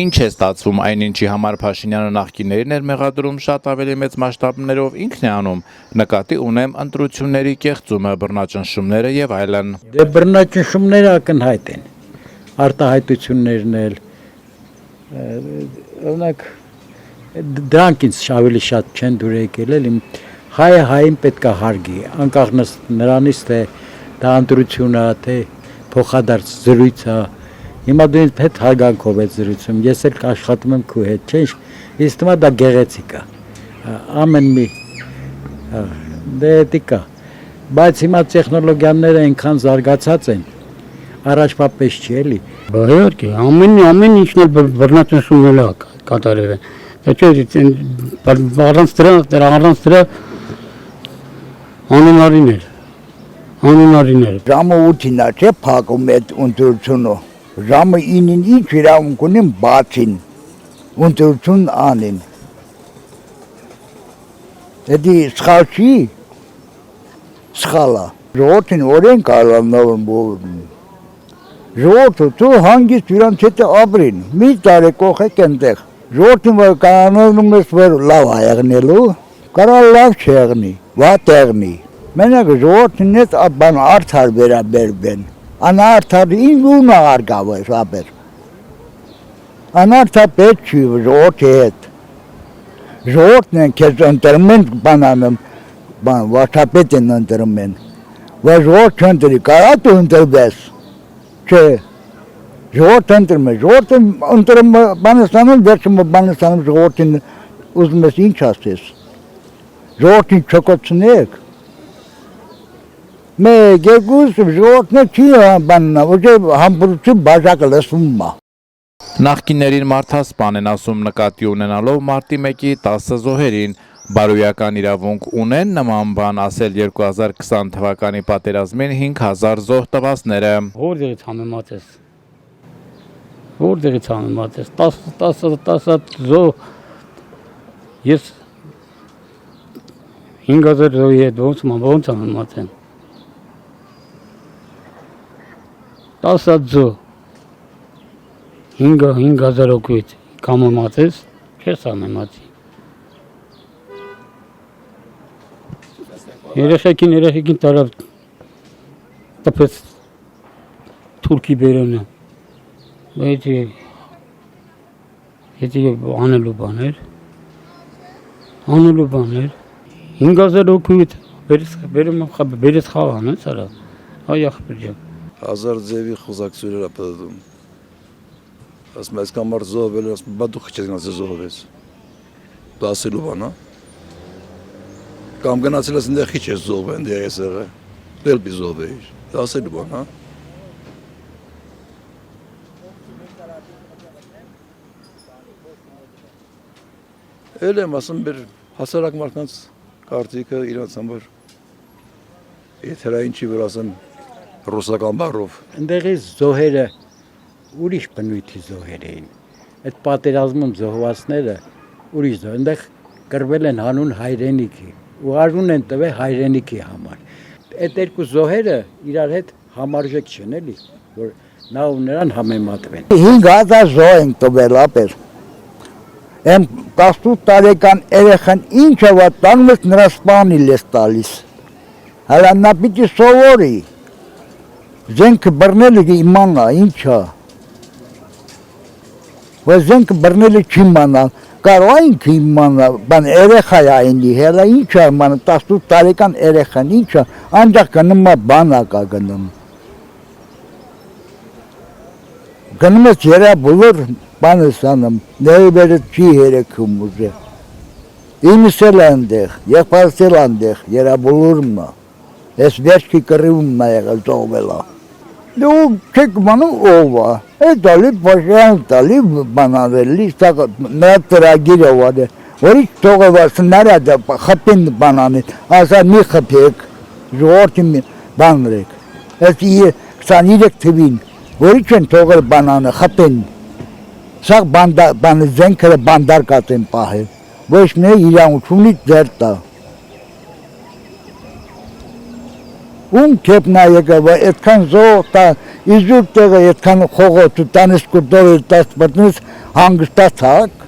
Ինչ է ստացվում այն ինչի համար Փաշինյանը նախկիներին էր մեղադրում շատ ավելի մեծ մասշտաբներով ինքն է անում, նկատի ունեմ ընտրությունների կեղծումը, բռնաճնշումները եւ այլն։ Դե բռնաճնշումները ակնհայտ են, արտահայտություններն էլ, օրինակ դրանք ինձ ավելի շատ չեն դուր եկել, էլ հայը հային պետք է հարգի, անկախ նրանից թե դա ընտրությունը, թե փոխադարձ զրույցը։ Հիմա դու ինձ հետ հարգանքով ես զրուցում, ես էլ աշխատում եմ քո հետ, չէ՞, ինձ թվում է դա գեղեցիկ է, ամեն մի դե էտիկա, բայց հիմա տեխնոլոգիաները այնքան զարգացած են, առաջվա պես չի էլի։ Իհարկե, ամեն ինչն էլ բռնաճնշումն է կատարել է, դա չէ, առանց դրա անունարիներ։ Ժամը 8-ին է չէ փակում այդ ընտրությունը, ժամը 9-ին ինչ իրավունք ունեն բացին, ընտրություն անեն։ Դա սխալ չի, սխալ է։ Ժողովրդին օրենք ալանավորում։ Ժողովուրդը դու հանգիստ իրանց հետ ապրին, մի տարի կողեք այնտեղ։ Ժողովրդին որ կանոնում ես որ լավ է եղնելու, կարող լավ չեղնի, վատ եղնի։ Մենակ ժողովրդին հետ բան արդար վերաբերվեն։ Անարդար ինձ արգավեր ապեր։ Անարդար պետք չի ժողովրդի հետ։ Ժողովրդն են քեզ ընտրում են բանանում, վարչապետ են ընտրում են։ Որ ժողովուրդ չընտրի, կարա դու ընտրվես։ Չէ։ Ժողովուրդ ընտրում է, ժողովուրդը ընտրում բանստանում, վերջում բանստանում ժողովրդին ուզում ես ինչ ասես։ Ժողովրդին չկոչնեք։ Մեկ երկուս ժողովուրդն չի բաննա, ոչ համբուրություն բաժակը լսվում է։ Նախկիներին մարդասպան են ասում նկատի ունենալով մարտի 1-ի 10 զոհերին, բարոյական իրավունք ունեն նման բան ասել 2020 թվականի պատերազմին 5000 զոհ տվածները։ Որտեղից համեմատես, 10 զոհ, ես 5000 զոհի հետ ոնց համեմատեմ։ 10 զոհ 5000 հոգուց համեմատես, չես համեմատի։ Երեխեքին տարավ տպեց թուրքի բերանը, հետի անելու բաներ, 5000 հոգուց բերեց խաղան, սարա, այ ախպեր ջան։ Հազար ձևի խոզակցություններ է պատդում։ Ասում այս կամ մարդ զոհվել է, ասում բա դու քիչ ես գնացել զոհվես։ Դա ասելու բան, հա։ Կամ գնացել ես այնտեղ քիչ ես զոհվել, այնտեղ ես եղել։ Դել բի զոհվեիր։ Դա ասելու բան, հա։ Էլ եմ ասում մեր հասարակ մարդկանց կարծիքը իրանց համար եթերային չի որ ասեմ ռուսական բառով։ Այնտեղից զոհերը ուրիշ բնույթի զոհեր էին։ Այդ պատերազմում զոհվածները ուրիշ զոհ, այնտեղ կրվել են հանուն հայրենիքի, ու արուն են տվել հայրենիքի համար։ Այդ երկու զոհերը իրար հետ համարժեք չեն էլի, որ նա ու նրան համեմատվեն։ 5000 զոհ են տվել ապեր։ Եմ 18 տարեկան երեխան ինչը վատ տանում ես նրա սպանիլ ես տալիս։ Հələ նա պիտի սովորի։ Զենքը բռնելը իմանա, ինչա։ Որ զենքը բռնելը չիմանա, կարող է ինքը իմանա, բան երեխա է այնի, հələ ինչա իմանա, 18 տարեկան երեխան ինչա, անջախ գնում է բանակա գնում։ Գնում ես երաբոլոր բանը սանում, ներվերը չի երեքում ուզե։ Իմս էլ այնտեղ, եղբայրս էլ այնտեղ, երաբոլորում է։ Ես վերջքի կռիվումն է եղել զոհվելա։ Դու չեք մանում ով է, այդ ալի Փաշինյան տալի բանարելի, նրա ծրագիրը վարը, որի թողովասները խփին բանանին, ասա մի խփեք, ժողովրդին բանրեք։ Այս 23 թվին, որի չեն թողել բանանը, խփին։ Սա բանը զենքերը բանդարկած են պահել, ոչ մի իրավունք ունի ձեր տա։ Ում կեպնա եկավ, այդքան զող տա, իզուր տեղը այդքան խողոտ ու տանիս կուտորը տաս բտնես հանգստացակ,